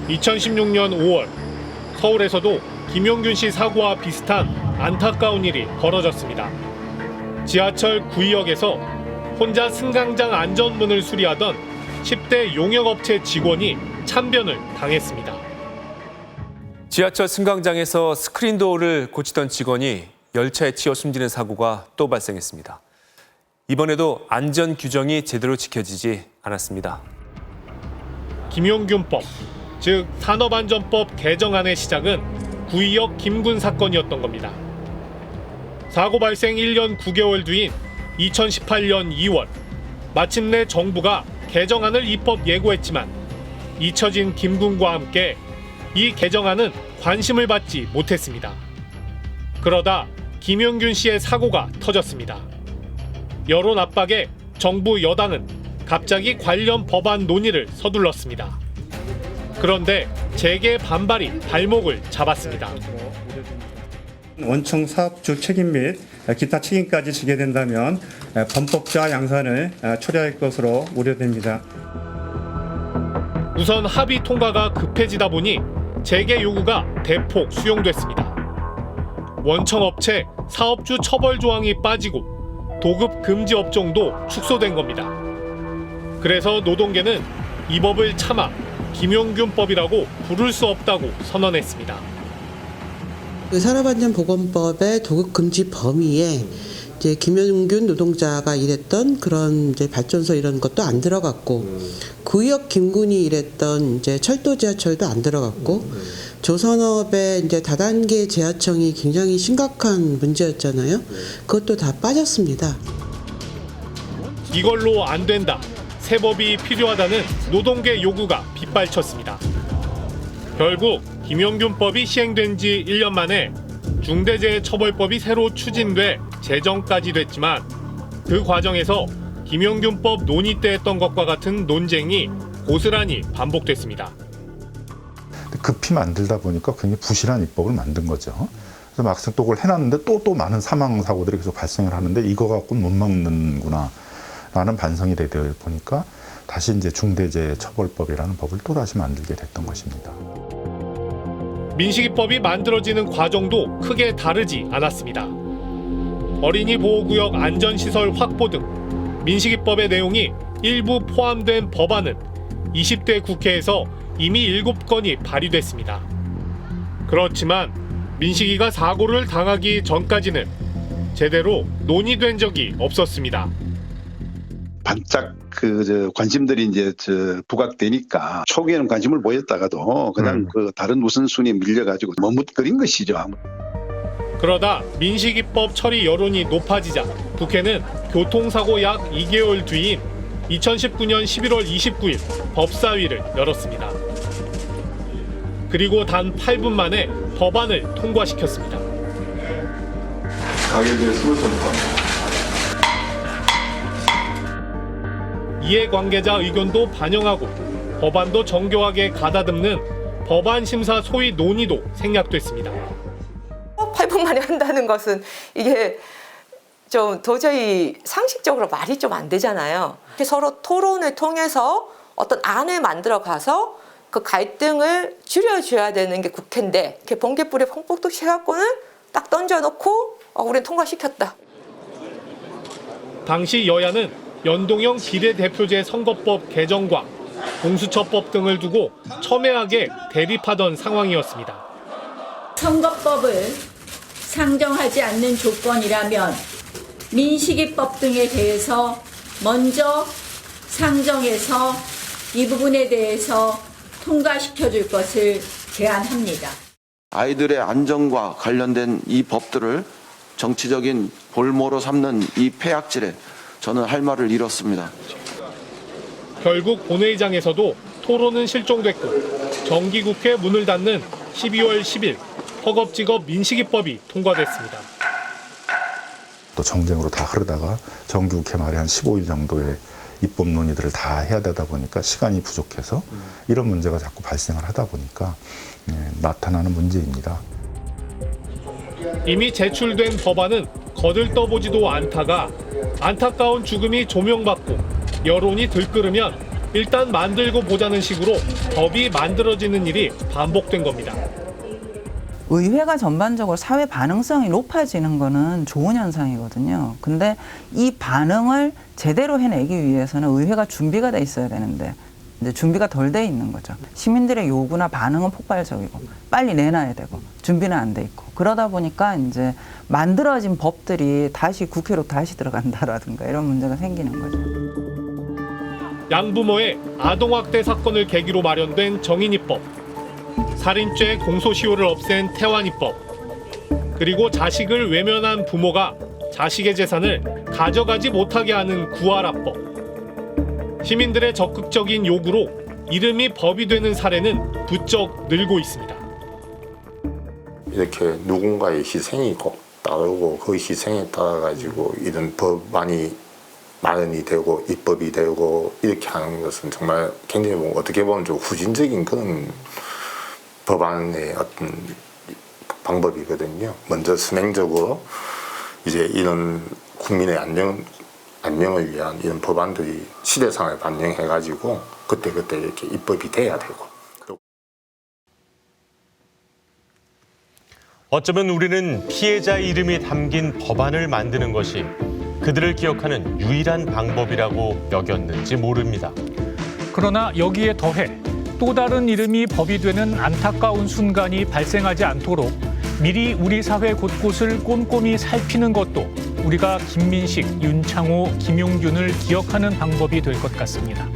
2016년 5월 서울에서도 김용균 씨 사고와 비슷한 안타까운 일이 벌어졌습니다. 지하철 구의역에서 혼자 승강장 안전문을 수리하던 10대 용역업체 직원이 참변을 당했습니다. 지하철 승강장에서 스크린도어를 고치던 직원이 열차에 치여 숨지는 사고가 또 발생했습니다. 이번에도 안전 규정이 제대로 지켜지지 않았습니다. 김용균법, 즉 산업안전법 개정안의 시작은 구의역 김군 사건이었던 겁니다. 사고 발생 1년 9개월 뒤인 2018년 2월, 마침내 정부가 개정안을 입법 예고했지만 잊혀진 김군과 함께 이 개정안은 관심을 받지 못했습니다. 그러다 김용균 씨의 사고가 터졌습니다. 여론 압박에 정부 여당은 갑자기 관련 법안 논의를 서둘렀습니다. 그런데 재계 반발이 발목을 잡았습니다. 원청 사업주 책임 및 기타 책임까지 지게 된다면 범법자 양산을 초래할 것으로 우려됩니다. 우선 합의 통과가 급해지다 보니 재개 요구가 대폭 수용됐습니다. 원청업체 사업주 처벌 조항이 빠지고 도급 금지 업종도 축소된 겁니다. 그래서 노동계는 이 법을 차마 김용균법이라고 부를 수 없다고 선언했습니다. 산업안전보건법의 도급 금지 범위에 이제 김용균 노동자가 일했던 그런 이제 발전소 이런 것도 안 들어갔고, 구의역 김군이 일했던 이제 철도 지하철도 안 들어갔고, 조선업의 이제 다단계 재하청이 굉장히 심각한 문제였잖아요. 그것도 다 빠졌습니다. 이걸로 안 된다, 새 법이 필요하다는 노동계 요구가 빗발쳤습니다. 결국 김용균법이 시행된 지 1년 만에 중대재해처벌법이 새로 추진돼 제정까지 됐지만 그 과정에서 김용균법 논의 때 했던 것과 같은 논쟁이 고스란히 반복됐습니다. 급히 만들다 보니까 굉장히 부실한 입법을 만든 거죠. 그래서 막상 또 그걸 해놨는데 또 많은 사망 사고들이 계속 발생을 하는데 이거 갖고는 못 막는구나 라는 반성이 되다 보니까 다시 이제 중대재해처벌법이라는 법을 또 다시 만들게 됐던 것입니다. 민식이법이 만들어지는 과정도 크게 다르지 않았습니다. 어린이 보호구역 안전시설 확보 등 민식이법의 내용이 일부 포함된 법안은 20대 국회에서 이미 7건이 발의됐습니다. 그렇지만 민식이가 사고를 당하기 전까지는 제대로 논의된 적이 없었습니다. 반짝 관심들이 이제 부각되니까 초기에는 관심을 보였다가도 그냥 다른 우선순위에 밀려가지고 머뭇거린 것이죠. 그러다 민식이법 처리 여론이 높아지자 국회는 교통사고 약 2개월 뒤인 2019년 11월 29일 법사위를 열었습니다. 그리고 단 8분 만에 법안을 통과시켰습니다. 가계부의 스물턴 이해관계자 의견도 반영하고 법안도 정교하게 가다듬는 법안 심사 소위 논의도 생략됐습니다. 8분 만에 한다는 것은 이게 좀 도저히 상식적으로 말이 좀 안 되잖아요. 서로 토론을 통해서 어떤 안을 만들어 가서 그 갈등을 줄여줘야 되는 게 국회인데 이렇게 번개불에 펑뻑도 해갖고는 딱 던져놓고 우리는 통과시켰다. 당시 여야는 연동형 비례대표제 선거법 개정과 공수처법 등을 두고 첨예하게 대립하던 상황이었습니다. 선거법을 상정하지 않는 조건이라면 민식이법 등에 대해서 먼저 상정해서 이 부분에 대해서 통과시켜줄 것을 제안합니다. 아이들의 안전과 관련된 이 법들을 정치적인 볼모로 삼는 이 폐악질에 저는 할 말을 잃었습니다. 결국 본회의장에서도 토론은 실종됐고 정기국회 문을 닫는 12월 10일 허겁지겁 민식이법이 통과됐습니다. 또 정쟁으로 다 흐르다가 정기국회 말에 한 15일 정도의 입법 논의들을 다 해야 되다 보니까 시간이 부족해서 이런 문제가 자꾸 발생을 하다 보니까 나타나는 문제입니다. 이미 제출된 법안은 거들떠보지도 않다가 안타까운 죽음이 조명받고 여론이 들끓으면 일단 만들고 보자는 식으로 법이 만들어지는 일이 반복된 겁니다. 의회가 전반적으로 사회 반응성이 높아지는 거는 좋은 현상이거든요. 근데 이 반응을 제대로 해내기 위해서는 의회가 준비가 돼 있어야 되는데 이제 준비가 덜 돼 있는 거죠. 시민들의 요구나 반응은 폭발적이고 빨리 내놔야 되고 준비는 안 돼 있고 그러다 보니까 이제 만들어진 법들이 다시 국회로 다시 들어간다라든가 이런 문제가 생기는 거죠. 양부모의 아동학대 사건을 계기로 마련된 정인이법, 살인죄 공소시효를 없앤 태완이법, 그리고 자식을 외면한 부모가 자식의 재산을 가져가지 못하게 하는 구하라법. 시민들의 적극적인 요구로 이름이 법이 되는 사례는 부쩍 늘고 있습니다. 이렇게 누군가의 희생이 꼭 따르고 그 희생에 따라 가지고 이런 법안이 마련이 되고 입법이 되고 이렇게 하는 것은 정말 굉장히 어떻게 보면 좀 후진적인 그런 법안의 어떤 방법이거든요. 먼저 선행적으로 이제 이런 국민의 안녕을 위한 이런 법안들이 시대상을 반영해가지고 그때그때 이렇게 입법이 돼야 되고. 어쩌면 우리는 피해자 이름이 담긴 법안을 만드는 것이 그들을 기억하는 유일한 방법이라고 여겼는지 모릅니다. 그러나 여기에 더해 또 다른 이름이 법이 되는 안타까운 순간이 발생하지 않도록 미리 우리 사회 곳곳을 꼼꼼히 살피는 것도 우리가 김민식, 윤창호, 김용균을 기억하는 방법이 될 것 같습니다.